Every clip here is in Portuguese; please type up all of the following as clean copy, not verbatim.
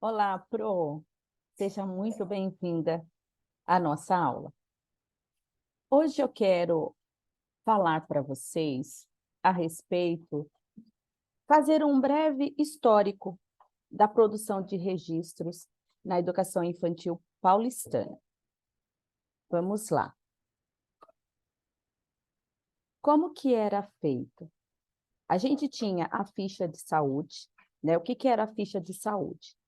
Olá, Pro. Seja muito bem-vinda à nossa aula. Hoje eu quero falar para vocês a respeito, fazer um breve histórico da produção de registros na educação infantil paulistana. Vamos lá. Como que era feito? A gente tinha a ficha de saúde, né? O que que era a ficha de saúde?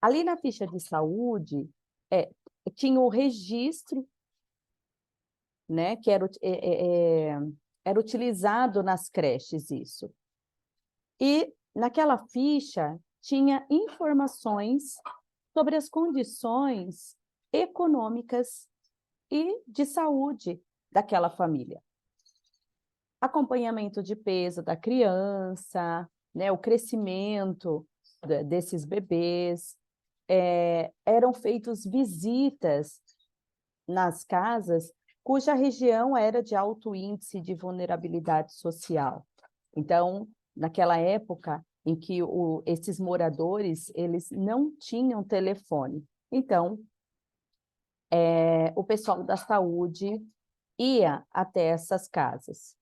Ali na ficha de saúde, é, tinha o registro, né, que era utilizado nas creches isso. E naquela ficha tinha informações sobre as condições econômicas e de saúde daquela família. Acompanhamento de peso da criança, né, o crescimento desses bebês, eram feitas visitas nas casas cuja região era de alto índice de vulnerabilidade social. Então, naquela época em que esses moradores, eles não tinham telefone. Então, o pessoal da saúde ia até essas casas.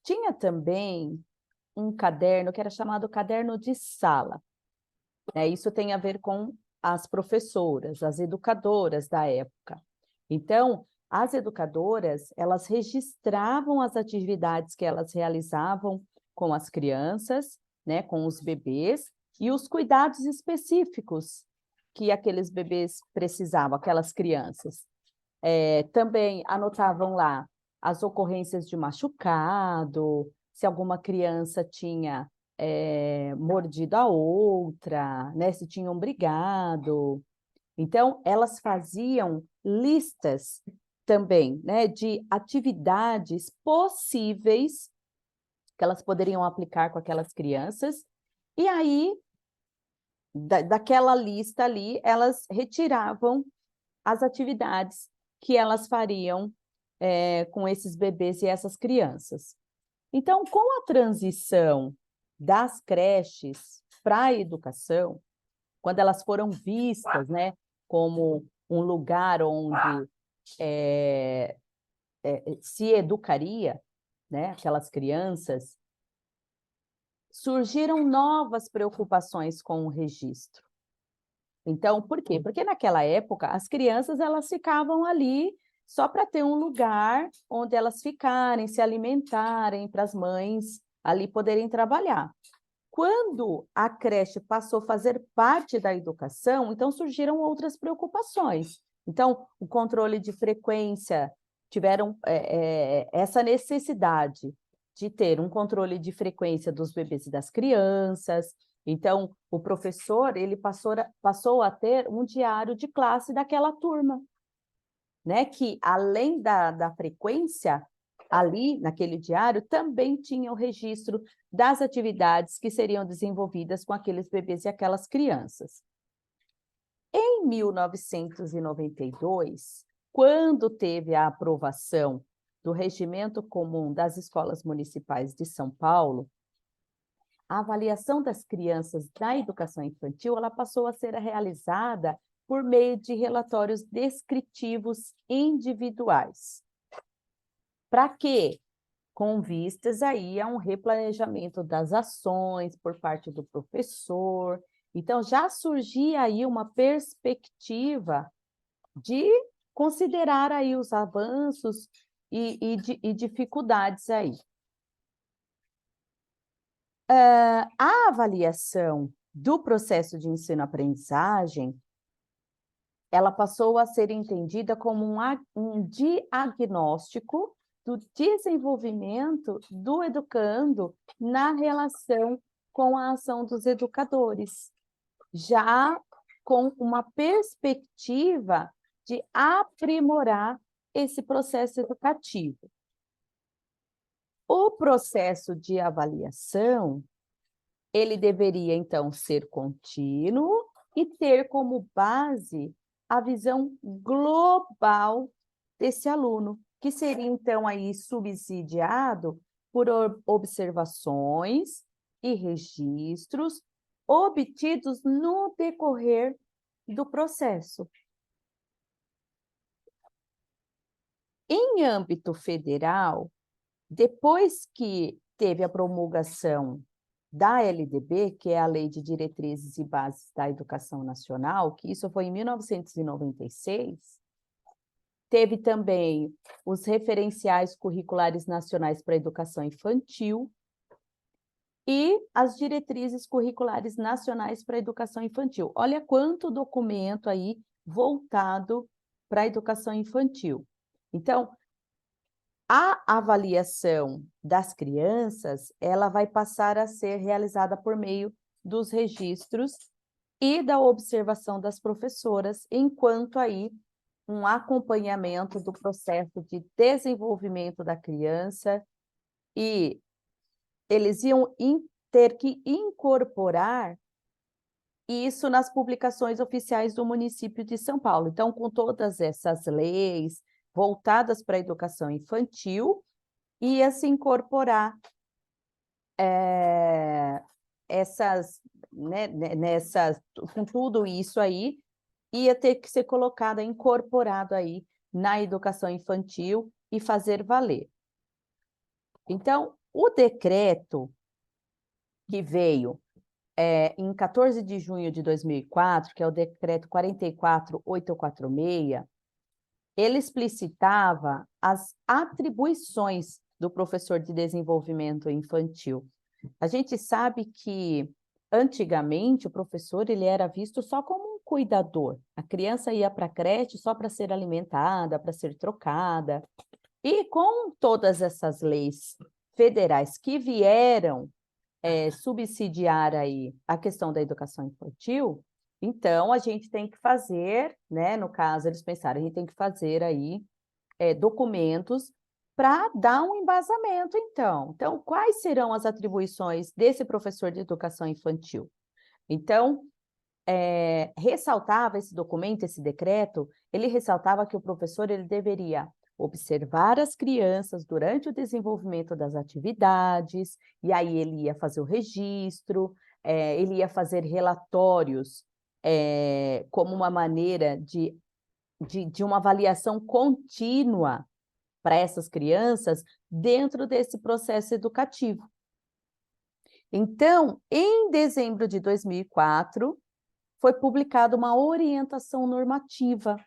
Tinha também um caderno que era chamado caderno de sala. Isso tem a ver com as professoras, as educadoras da época. Então, as educadoras, elas registravam as atividades que elas realizavam com as crianças, né, com os bebês, e os cuidados específicos que aqueles bebês precisavam, aquelas crianças. Também anotavam lá as ocorrências de machucado, se alguma criança tinha mordido a outra, né, se tinham brigado. Então, elas faziam listas também, né, de atividades possíveis que elas poderiam aplicar com aquelas crianças, e aí, daquela lista ali, elas retiravam as atividades que elas fariam com esses bebês e essas crianças. Então, com a transição das creches para a educação, quando elas foram vistas, né, como um lugar onde se educaria, né, aquelas crianças, surgiram novas preocupações com o registro. Então, por quê? Porque naquela época as crianças elas ficavam ali só para ter um lugar onde elas ficarem, se alimentarem, para as mães ali poderem trabalhar. Quando a creche passou a fazer parte da educação, então surgiram outras preocupações. Então, o controle de frequência, tiveram essa necessidade de ter um controle de frequência dos bebês e das crianças. Então, o professor ele passou a ter um diário de classe daquela turma, né? Que, além da frequência, ali, naquele diário, também tinha o registro das atividades que seriam desenvolvidas com aqueles bebês e aquelas crianças. Em 1992, quando teve a aprovação do Regimento Comum das Escolas Municipais de São Paulo, a avaliação das crianças da educação infantil ela passou a ser realizada por meio de relatórios descritivos individuais. Para quê? Com vistas aí a um replanejamento das ações por parte do professor. Então, já surgia aí uma perspectiva de considerar aí os avanços e dificuldades aí. A avaliação do processo de ensino-aprendizagem, ela passou a ser entendida como um diagnóstico do desenvolvimento do educando na relação com a ação dos educadores, já com uma perspectiva de aprimorar esse processo educativo. O processo de avaliação, ele deveria, então, ser contínuo e ter como base a visão global desse aluno, que seria, então, aí subsidiado por observações e registros obtidos no decorrer do processo. Em âmbito federal, depois que teve a promulgação da LDB, que é a Lei de Diretrizes e Bases da Educação Nacional, que isso foi em 1996, teve também os referenciais curriculares nacionais para a educação infantil e as diretrizes curriculares nacionais para a educação infantil. Olha quanto documento aí voltado para a educação infantil. Então, a avaliação das crianças, ela vai passar a ser realizada por meio dos registros e da observação das professoras, enquanto aí um acompanhamento do processo de desenvolvimento da criança, e eles iam ter que incorporar isso nas publicações oficiais do município de São Paulo. Então, com todas essas leis voltadas para a educação infantil, ia se incorporar com tudo isso aí, ia ter que ser colocado, incorporado aí na educação infantil e fazer valer. Então, o decreto que veio em 14 de junho de 2004, que é o decreto 44.846, ele explicitava as atribuições do professor de desenvolvimento infantil. A gente sabe que, antigamente, o professor ele era visto só como um cuidador. A criança ia para a creche só para ser alimentada, para ser trocada. E com todas essas leis federais que vieram subsidiar aí a questão da educação infantil, então a gente tem que fazer, né, no caso eles pensaram, a gente tem que fazer aí documentos para dar um embasamento, então. Então, quais serão as atribuições desse professor de educação infantil? Então, ressaltava esse documento, esse decreto, ele ressaltava que o professor ele deveria observar as crianças durante o desenvolvimento das atividades, e aí ele ia fazer o registro, ele ia fazer relatórios como uma maneira de uma avaliação contínua para essas crianças dentro desse processo educativo. Então, em dezembro de 2004, foi publicada uma orientação normativa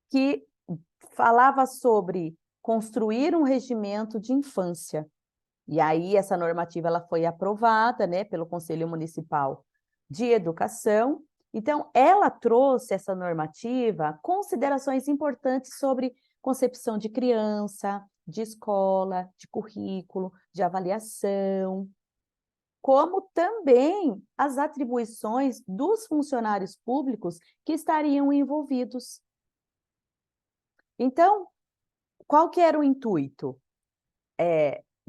que falava sobre construir um regimento de infância. E aí essa normativa ela foi aprovada, né, pelo Conselho Municipal de Educação. Então, ela trouxe essa normativa considerações importantes sobre concepção de criança, de escola, de currículo, de avaliação, como também as atribuições dos funcionários públicos que estariam envolvidos. Então, qual que era o intuito?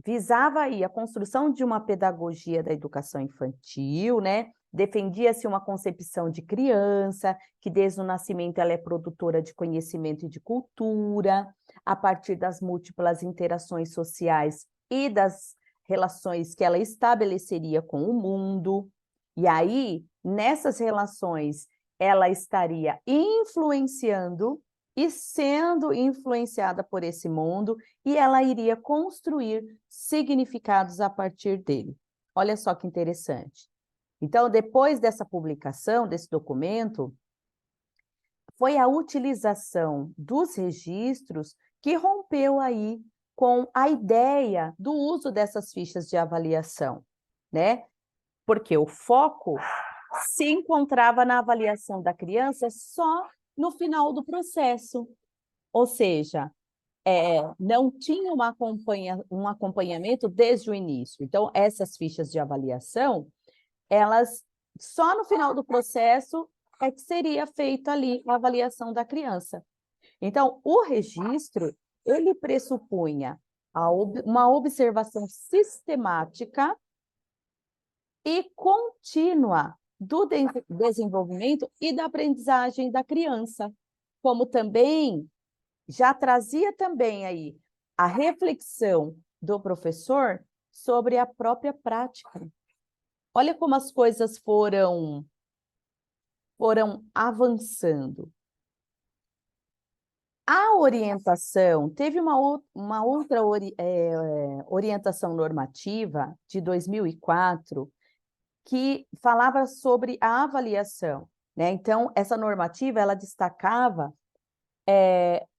Visava aí a construção de uma pedagogia da educação infantil, né? Defendia-se uma concepção de criança, que desde o nascimento ela é produtora de conhecimento e de cultura, a partir das múltiplas interações sociais e das relações que ela estabeleceria com o mundo. E aí, nessas relações, ela estaria influenciando e sendo influenciada por esse mundo, e ela iria construir significados a partir dele. Olha só que interessante. Então, depois dessa publicação, desse documento, foi a utilização dos registros que rompeu aí com a ideia do uso dessas fichas de avaliação, né? Porque o foco se encontrava na avaliação da criança só no final do processo, ou seja, não tinha um acompanhamento desde o início. Então, essas fichas de avaliação, elas só no final do processo é que seria feita ali a avaliação da criança. Então, o registro, ele pressupunha uma observação sistemática e contínua do desenvolvimento e da aprendizagem da criança, como também já trazia também aí a reflexão do professor sobre a própria prática. olha como as coisas foram avançando. A orientação, teve uma outra orientação normativa de 2004 que falava sobre a avaliação, né? Então, essa normativa, ela destacava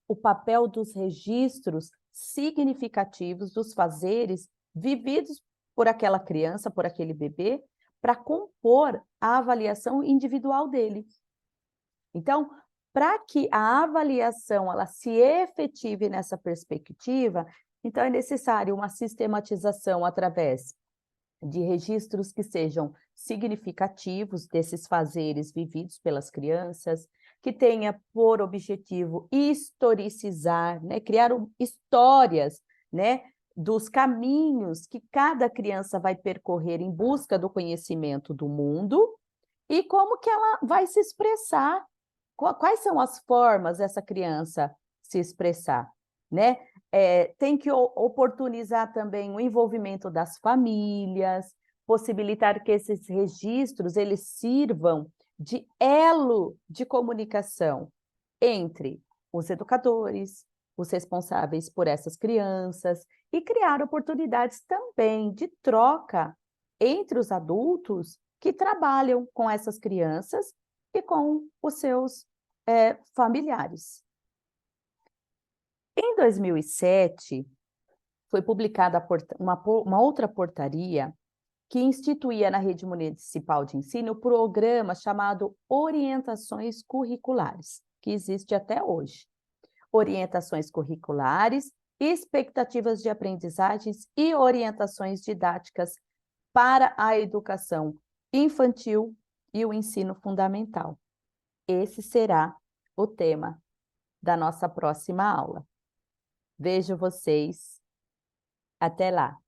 o papel dos registros significativos dos fazeres vividos por aquela criança, por aquele bebê, para compor a avaliação individual dele. Então, para que a avaliação ela se efetive nessa perspectiva, então é necessário uma sistematização através de registros que sejam significativos desses fazeres vividos pelas crianças, que tenha por objetivo historicizar, né, criar histórias, né, dos caminhos que cada criança vai percorrer em busca do conhecimento do mundo e como que ela vai se expressar, quais são as formas dessa criança se expressar, né? Tem que oportunizar também o envolvimento das famílias, possibilitar que esses registros eles sirvam de elo de comunicação entre os educadores, os responsáveis por essas crianças, e criar oportunidades também de troca entre os adultos que trabalham com essas crianças e com os seus familiares. Em 2007, foi publicada uma outra portaria que instituía na rede municipal de ensino o programa chamado Orientações Curriculares, que existe até hoje. Orientações curriculares, expectativas de aprendizagens e orientações didáticas para a educação infantil e o ensino fundamental. Esse será o tema da nossa próxima aula. Vejo vocês. Até lá!